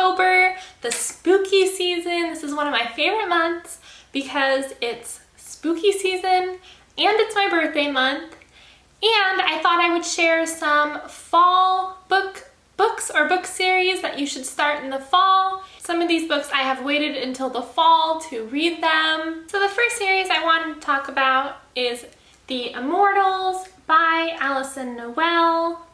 October, the spooky season. This is one of my favorite months because it's spooky season and it's my birthday month. And I thought I would share some fall books or book series that you should start in the fall. Some of these books I have waited until the fall to read them. So the first series I wanted to talk about is The Immortals by Alyson Noel.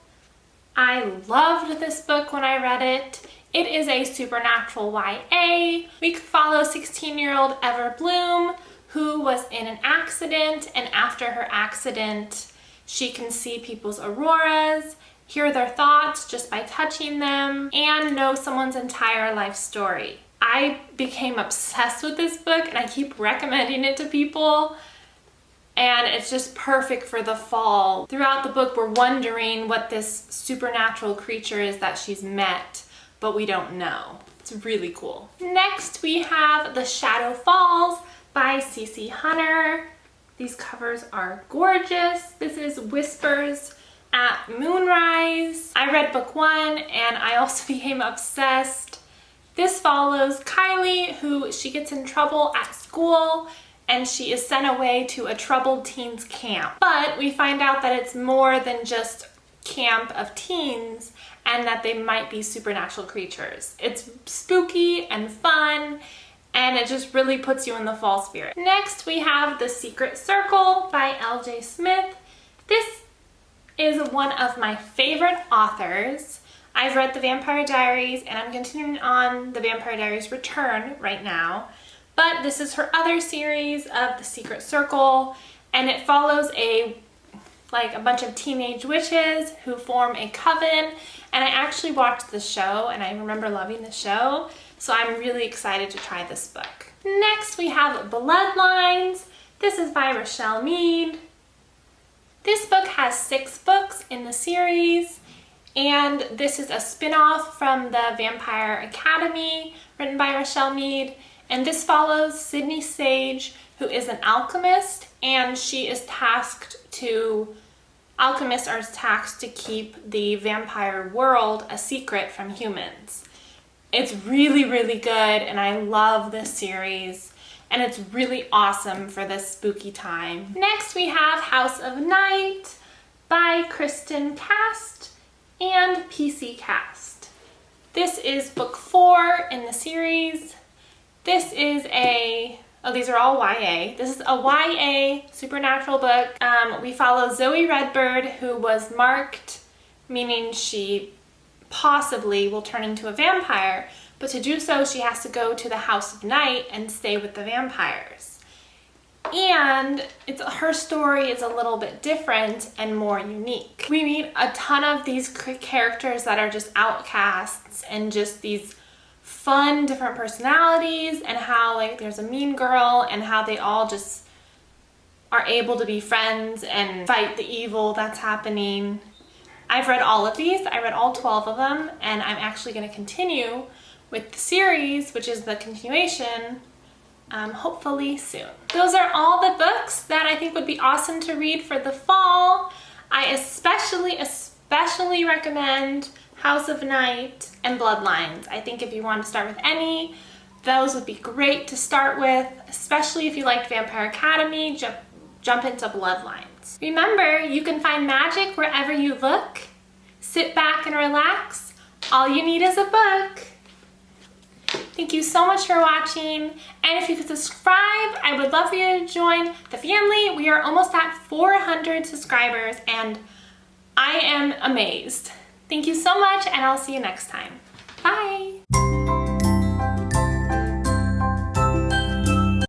I loved this book when I read it. It is a supernatural YA. We follow 16-year-old Ever Bloom, who was in an accident, and after her accident, she can see people's auroras, hear their thoughts just by touching them, and know someone's entire life story. I became obsessed with this book and I keep recommending it to people, and it's just perfect for the fall. Throughout the book, we're wondering what this supernatural creature is that she's met, but we don't know. It's really cool. Next, we have The Shadow Falls by C.C. Hunter. These covers are gorgeous. This is Whispers at Moonrise. I read book 1 and I also became obsessed. This follows Kylie, who she gets in trouble at school and she is sent away to a troubled teens camp. But we find out that it's more than just camp of teens and that they might be supernatural creatures. It's spooky and fun, and it just really puts you in the fall spirit. Next, we have The Secret Circle by L.J. Smith. This is one of my favorite authors. I've read The Vampire Diaries and I'm continuing on The Vampire Diaries Return right now. But this is her other series of The Secret Circle, and it follows a bunch of teenage witches who form a coven. And I actually watched the show and I remember loving the show. So I'm really excited to try this book. Next, we have Bloodlines. This is by Richelle Mead. This book has 6 books in the series, and this is a spin-off from the Vampire Academy written by Richelle Mead. And this follows Sydney Sage, who is an alchemist, and alchemists are tasked to keep the vampire world a secret from humans. It's really, really good, and I love this series, and it's really awesome for this spooky time. Next, we have House of Night by Kristin Cast and PC Cast. This is book 4 in the series. This is these are all YA. This is a YA supernatural book. We follow Zoe Redbird, who was marked, meaning she possibly will turn into a vampire, but to do so she has to go to the House of Night and stay with the vampires. And her story is a little bit different and more unique. We meet a ton of these characters that are just outcasts and just these fun different personalities, and how there's a mean girl and how they all just are able to be friends and fight the evil that's happening. I've read all of these. I read all 12 of them, and I'm actually going to continue with the series, which is the continuation, hopefully soon. Those are all the books that I think would be awesome to read for the fall. I especially recommend House of Night and Bloodlines. I think if you want to start with any, those would be great to start with, especially if you liked Vampire Academy. Jump into Bloodlines. Remember, you can find magic wherever you look. Sit back and relax. All you need is a book. Thank you so much for watching. And if you could subscribe, I would love for you to join the family. We are almost at 400 subscribers and I am amazed. Thank you so much, and I'll see you next time. Bye.